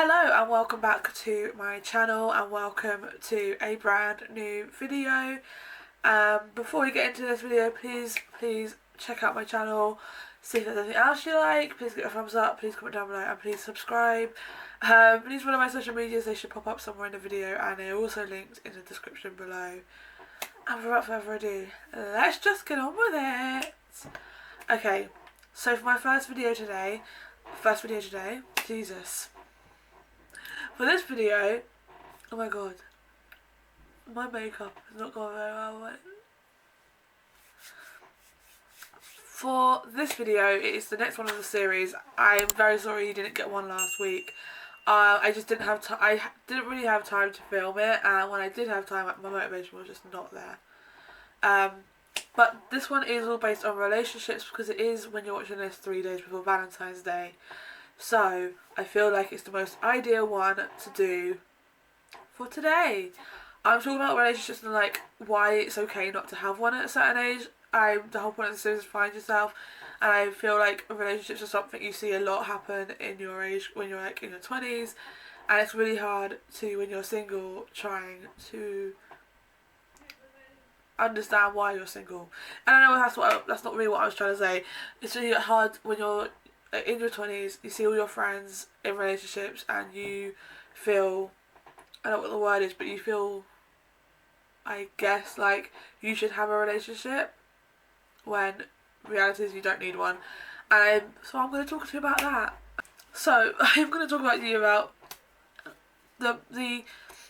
Hello and welcome back to my channel and welcome to a brand new video. Before we get into this video, please check out my channel, see if there's anything else you like, please give it a thumbs up, please comment down below and please subscribe. Please follow my social medias, they should pop up somewhere in the video and they're also linked in the description below. And without further ado, let's just get on with it. Okay, so for my first video today, Jesus. For this video, oh my god, my makeup is not going very well. For this video, it is the next one of the series. I'm very sorry you didn't get one last week. I just didn't have time. I didn't really have time to film it, and when I did have time, my motivation was just not there. But this one is all based on relationships because it is, when you're watching this, 3 days before Valentine's Day. So I feel like it's the most ideal one to do for today. I'm talking about relationships and like why it's okay not to have one at a certain age. The whole point of the series is find yourself, and I feel like relationships are something you see a lot happen in your age when you're like in your 20s, and it's really hard to, when you're single, trying to understand why you're single. And I know that's not really what I was trying to say. It's really hard when you're in your 20s, you see all your friends in relationships and you feel, I don't know what the word is, but you feel, I guess, like you should have a relationship when reality is you don't need one. So I'm going to talk to you about that. So I'm going to talk about the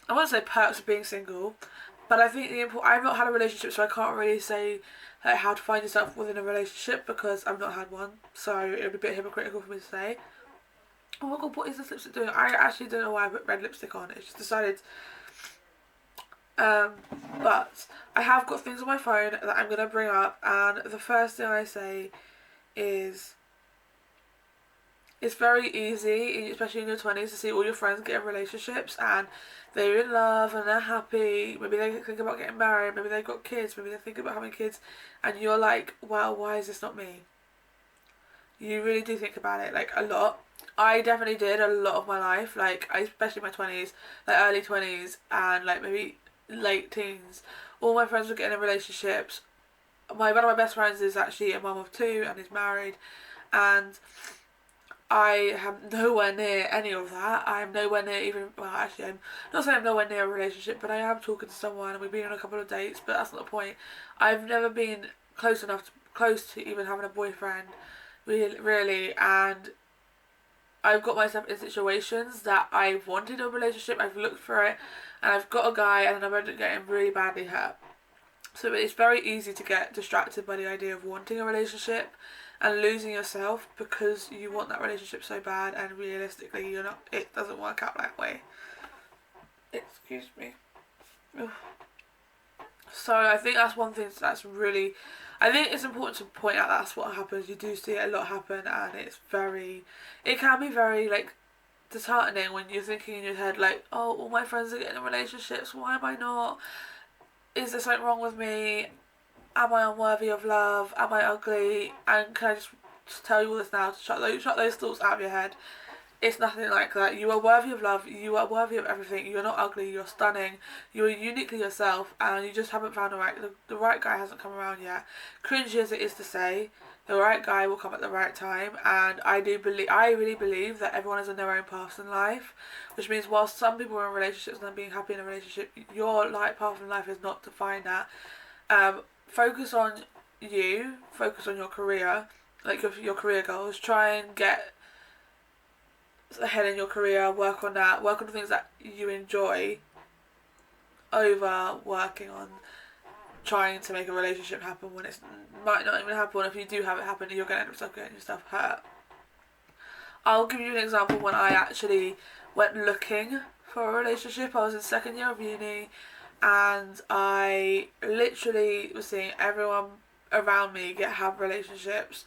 I won't say perks of being single, but I think I've not had a relationship, so I can't really say how to find yourself within a relationship because I've not had one, so it would be a bit hypocritical for me to say. Oh my god, what is this lipstick doing? I actually don't know why I put red lipstick on. It's just decided. But I have got things on my phone that I'm going to bring up, and the first thing I say is it's very easy, especially in your 20s, to see all your friends get in relationships and they're in love and they're happy. Maybe they think about getting married, maybe they've got kids, maybe they think about having kids, and you're like, well, why is this not me? You really do think about it, like, a lot. I definitely did a lot of my life, like, especially my 20s, like early 20s and like maybe late teens. All my friends were getting in relationships. One of my best friends is actually a mum of 2 and is married, and I am nowhere near any of that. I am nowhere near even, well actually I'm not saying I'm nowhere near a relationship, but I am talking to someone and we've been on a couple of dates, but that's not the point. I've never been close to even having a boyfriend, really, and I've got myself in situations that I've wanted a relationship, I've looked for it, and I've got a guy and I'm getting really badly hurt. So it's very easy to get distracted by the idea of wanting a relationship and losing yourself because you want that relationship so bad, and realistically it doesn't work out that way. Excuse me. Ugh. So I think that's one thing that's really, I think it's important to point out that's what happens. You do see it a lot happen, and it can be very like disheartening when you're thinking in your head like, oh, all my friends are getting in relationships, why am I not? Is there something wrong with me? Am I unworthy of love? Am I ugly? And can I just tell you all this now to shut those thoughts out of your head? It's nothing like that. You are worthy of love. You are worthy of everything. You are not ugly. You're stunning. You are uniquely yourself, and you just haven't found the right guy hasn't come around yet. Cringy as it is to say, the right guy will come at the right time, and I really believe that everyone is on their own path in life, which means whilst some people are in relationships and being happy in a relationship, your path in life is not to find that. Focus on you, focus on your career, like your career goals. Try and get ahead in your career, work on that, work on the things that you enjoy over working on trying to make a relationship happen when it might not even happen. If you do have it happen, you're going to end up getting yourself hurt. I'll give you an example when I actually went looking for a relationship. I was in second year of uni, and I literally was seeing everyone around me have relationships,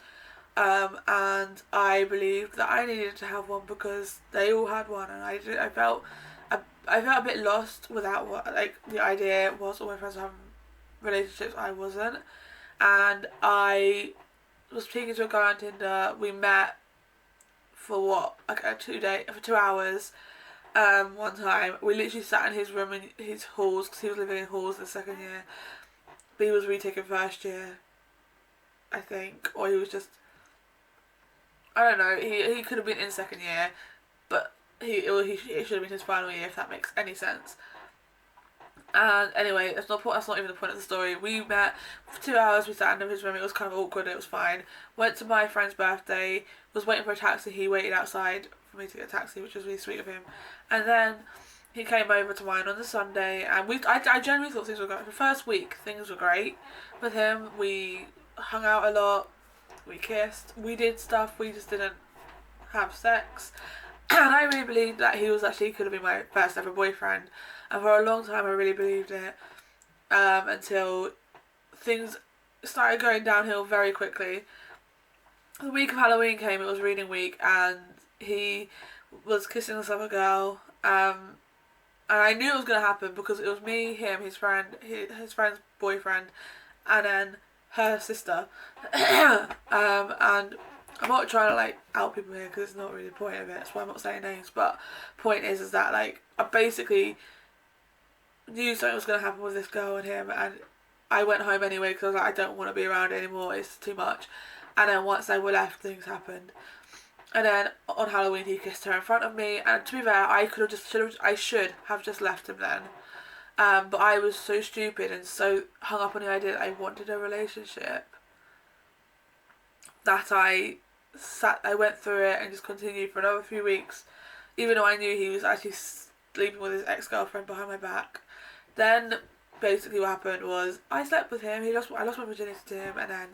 and I believed that I needed to have one because they all had one, and I felt a bit lost without what, like, the idea was all my friends were having relationships, I wasn't, and I was speaking to a guy on Tinder. We met for 2 hours, one time. We literally sat in his room in his halls, because he was living in halls the second year. But he was retaking first year, I think. Or he was just, I don't know, he could have been in second year, but it should have been his final year, if that makes any sense. And anyway, that's not even the point of the story. We met for 2 hours. We sat in his room. It was kind of awkward. It was fine. Went to my friend's birthday. Was waiting for a taxi. He waited outside for me to get a taxi, which was really sweet of him. And then he came over to mine on the Sunday, and I generally thought things were great. The first week, things were great with him. We hung out a lot. We kissed. We did stuff. We just didn't have sex. And I really believed that he could have been my first ever boyfriend. And for a long time I really believed it. Until things started going downhill very quickly. The week of Halloween came, it was reading week, and he was kissing this other girl. And I knew it was going to happen because it was me, him, his friend's boyfriend, and then her sister. And I'm not trying to like out people here because it's not really the point of it. That's why I'm not saying names. But point is that like I basically knew something was going to happen with this girl and him, and I went home anyway because I was like, I don't want to be around it anymore. It's too much. And then once they were left, things happened. And then on Halloween, he kissed her in front of me. And to be fair, I should have just left him then. But I was so stupid and so hung up on the idea that I wanted a relationship that I went through it and just continued for another few weeks, even though I knew he was actually sleeping with his ex-girlfriend behind my back. Then basically what happened was I slept with him. I lost my virginity to him, and then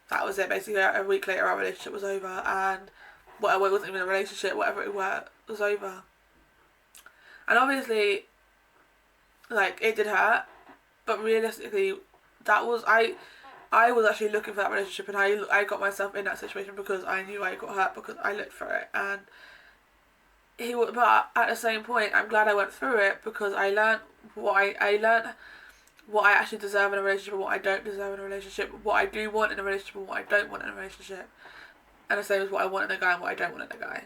that was it. Basically, a week later, our relationship was over, and it wasn't even a relationship. Whatever it was over. And obviously, like, it did hurt, but realistically, I was actually looking for that relationship, and I got myself in that situation because I knew I got hurt because I looked for it, and but at the same point, I'm glad I went through it because I learned what I actually deserve in a relationship and what I don't deserve in a relationship, what I do want in a relationship and what I don't want in a relationship, and the same as what I want in a guy and what I don't want in a guy.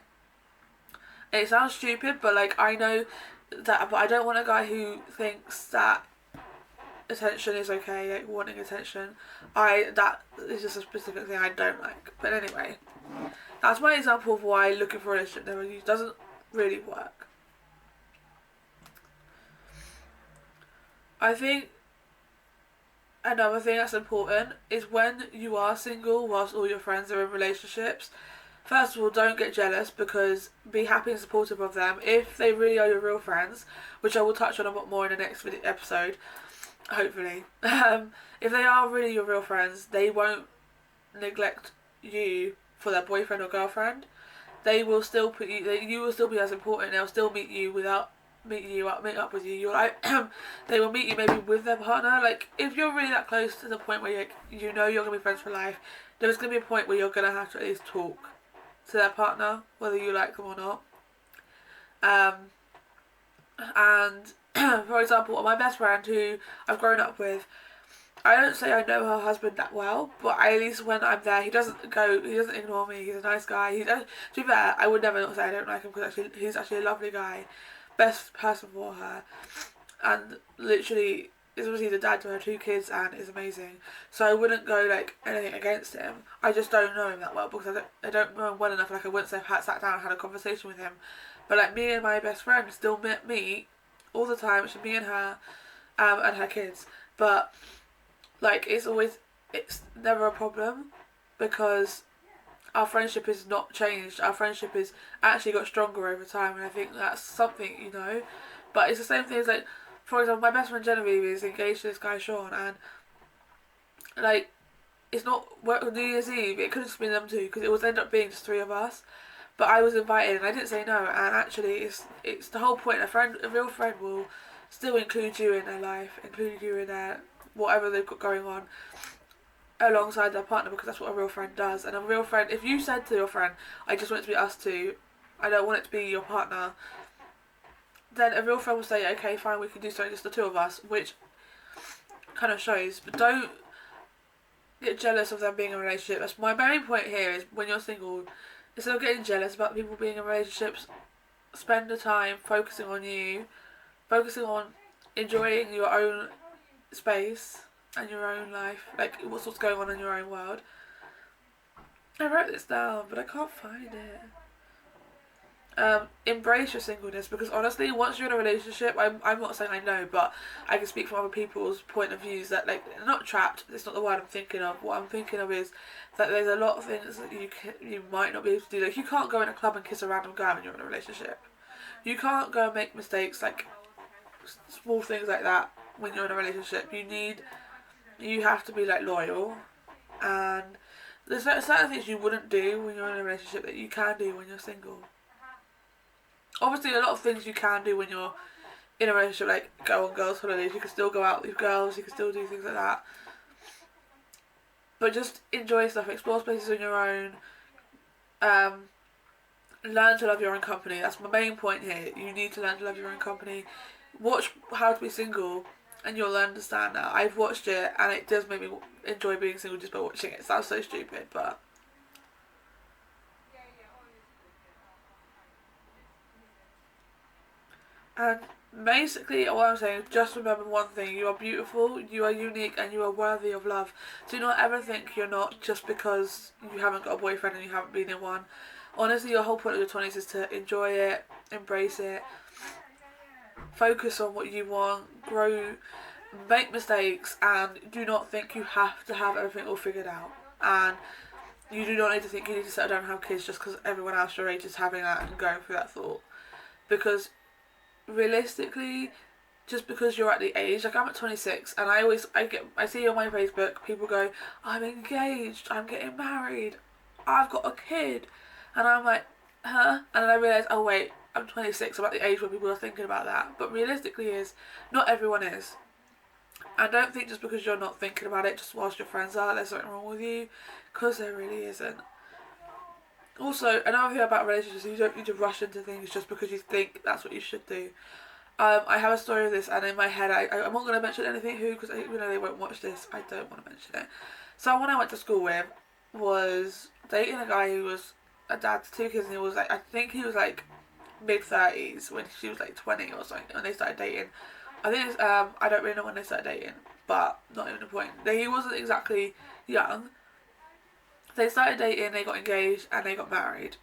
And it sounds stupid, but like I know that, but I don't want a guy who thinks that attention is okay, like wanting attention. That is just a specific thing I don't like. But anyway, that's my example of why looking for a relationship doesn't really work. I think another thing that's important is when you are single whilst all your friends are in relationships, first of all, don't get jealous, because be happy and supportive of them if they really are your real friends, which I will touch on a lot more in the next episode, hopefully. If they are really your real friends, they won't neglect you for their boyfriend or girlfriend. They will still you will still be as important. They'll still meet up with you. You're like, they will meet you maybe with their partner. Like, if you're really that close to the point where you're gonna be friends for life, there's gonna be a point where you're gonna have to at least talk to their partner, whether you like them or not. And for example, my best friend who I've grown up with, I don't say I know her husband that well, but at least when I'm there, he doesn't ignore me. He's a nice guy. To be fair, I would never not say I don't like him, because he's actually a lovely guy, best person for her, and literally is obviously the dad to her 2 kids and is amazing. So I wouldn't go like anything against him. I just don't know him that well, because I don't know him well enough. Like, I wouldn't say I've sat down and had a conversation with him. But like, me and my best friend still meet all the time. It's me and her, and her kids. But like, it's never a problem, because our friendship is not changed. Our friendship is actually got stronger over time, and I think that's something, But it's the same thing as, like, for example, my best friend Genevieve is engaged to this guy Sean, and like, it's not New Year's Eve. It could have just been them two, because it was end up being just 3 of us. But I was invited, and I didn't say no. And actually, it's the whole point. A real friend will still include you in their life, include you in their whatever they've got going on, alongside their partner, because that's what a real friend does. And a real friend, if you said to your friend, I just want it to be us two, I don't want it to be your partner, then a real friend will say, okay, fine, we can do something, just the 2 of us, which kind of shows. But don't get jealous of them being in a relationship. That's my main point here, is when you're single, instead of getting jealous about people being in relationships, spend the time focusing on you, focusing on enjoying your own space and your own life, like what's going on in your own world. I wrote this down, but I can't find it. Embrace your singleness, because honestly, once you're in a relationship, I'm not saying I know, but I can speak from other people's point of views that, like, not trapped, it's not the word I'm thinking of. What I'm thinking of is that there's a lot of things that you might not be able to do. Like, you can't go in a club and kiss a random guy when you're in a relationship. You can't go and make mistakes, like small things like that when you're in a relationship. You have to be, like, loyal, and there's certain things you wouldn't do when you're in a relationship that you can do when you're single. Obviously, a lot of things you can do when you're in a relationship, like go on girls' holidays. You can still go out with girls. You can still do things like that. But just enjoy stuff. Explore spaces on your own. Learn to love your own company. That's my main point here. You need to learn to love your own company. Watch How to Be Single, and you'll understand that. I've watched it, and it does make me enjoy being single just by watching it. It sounds so stupid, but... And basically, all I'm saying is just remember one thing. You are beautiful, you are unique, and you are worthy of love. Do not ever think you're not just because you haven't got a boyfriend and you haven't been in one. Honestly, your whole point of your 20s is to enjoy it, embrace it, focus on what you want, grow, make mistakes, and do not think you have to have everything all figured out. And you do not need to think you need to settle down and have kids just because everyone else your age is having that and going through that thought. Because realistically, just because you're at the age, like I'm at 26, and I see on my Facebook people go, I'm engaged, I'm getting married, I've got a kid, and I'm like, huh? And then I realise, oh wait, I'm 26, I'm at the age where people are thinking about that. But realistically not everyone is. And don't think just because you're not thinking about it just whilst your friends are, there's something wrong with you, because there really isn't. Also, another thing about relationships, you don't need to rush into things just because you think that's what you should do. I have a story of this, and in my head, I'm not going to mention anything who, because they won't watch this. I don't want to mention it. Someone I went to school with was dating a guy who was a dad to 2 kids, and he was like, I think he was like mid-30s when she was like 20 or something, when they started dating. I think I don't really know when they started dating, but not even the point. He wasn't exactly young. They started dating, they got engaged, and they got married.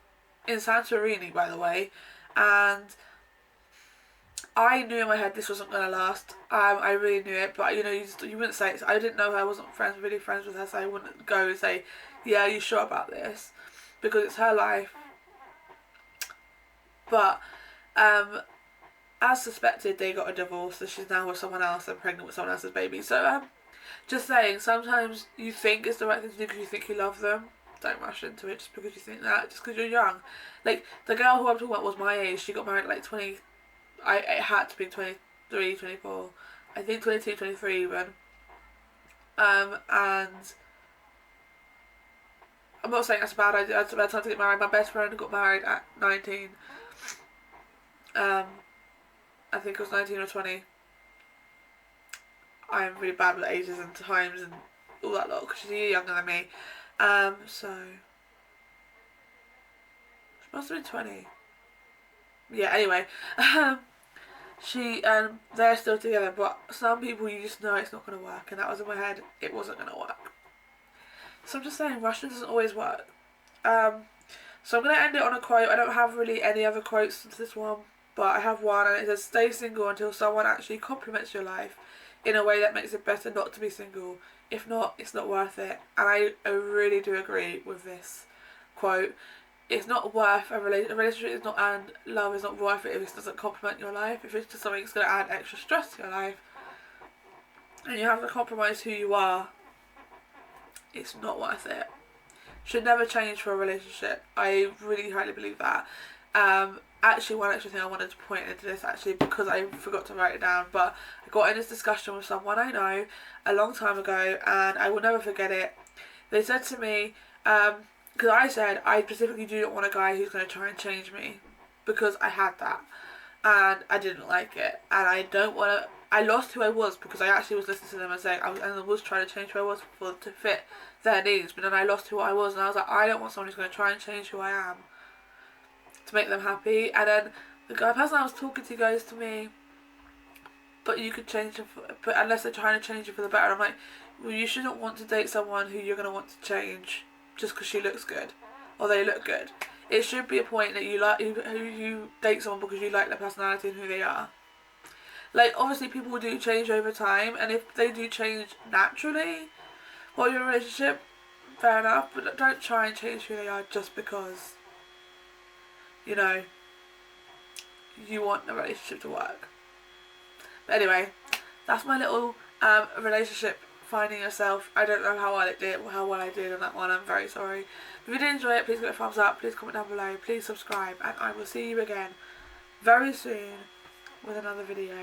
In Santorini, by the way. And I knew in my head this wasn't going to last. I really knew it, but you wouldn't say it. I didn't know her, I wasn't really friends with her, so I wouldn't go and say, yeah, are you sure about this? Because it's her life. But, as suspected, they got a divorce, so she's now with someone else and pregnant with someone else's baby. So, just saying, sometimes you think it's the right thing to do because you think you love them. Don't rush into it just because you think that, just because you're young. Like, the girl who I'm talking about was my age. She got married at like 20. It had to be 23, 24. I think 22, 23 even. And I'm not saying that's a bad idea. That's a bad time to get married. My best friend got married at 19. I think it was 19 or 20. I'm really bad with ages and times and all that lot because she's a year younger than me. So she must have been 20. Yeah, anyway. She and they're still together, but some people you just know it's not going to work, and that was in my head, it wasn't going to work. So I'm just saying, Russian doesn't always work. So I'm going to end it on a quote. I don't have really any other quotes to this one, but I have one, and it says, stay single until someone actually complements your life in a way that makes it better not to be single. If not, it's not worth it. And I really do agree with this quote. It's not worth a relationship is not, and love is not worth it if it doesn't complement your life. If it's just something that's going to add extra stress to your life, and you have to compromise who you are, it's not worth it. Should never change for a relationship. I really highly believe that. Actually, one extra thing I wanted to point into this, actually, because I forgot to write it down, but I got in this discussion with someone I know a long time ago, and I will never forget it. They said to me, because I said I specifically do not want a guy who's going to try and change me, because I had that, and I didn't like it, and I don't want to. I lost who I was because I actually was listening to them and saying I was trying to change who I was to fit their needs, but then I lost who I was, and I was like, I don't want someone who's going to try and change who I am to make them happy. And then the guy person I was talking to goes to me, but you could change them but unless they're trying to change you for the better. I'm like, well, you shouldn't want to date someone who you're going to want to change just because she looks good or they look good. It should be a point that you like who you date someone because you like their personality and who they are. Like, obviously people do change over time, and if they do change naturally while you're in a relationship, fair enough, but don't try and change who they are just because, you know, you want the relationship to work. But anyway, that's my little relationship finding yourself. I don't know how well I did on that one. I'm very sorry. If you did enjoy it, please give it a thumbs up. Please comment down below. Please subscribe, and I will see you again very soon with another video.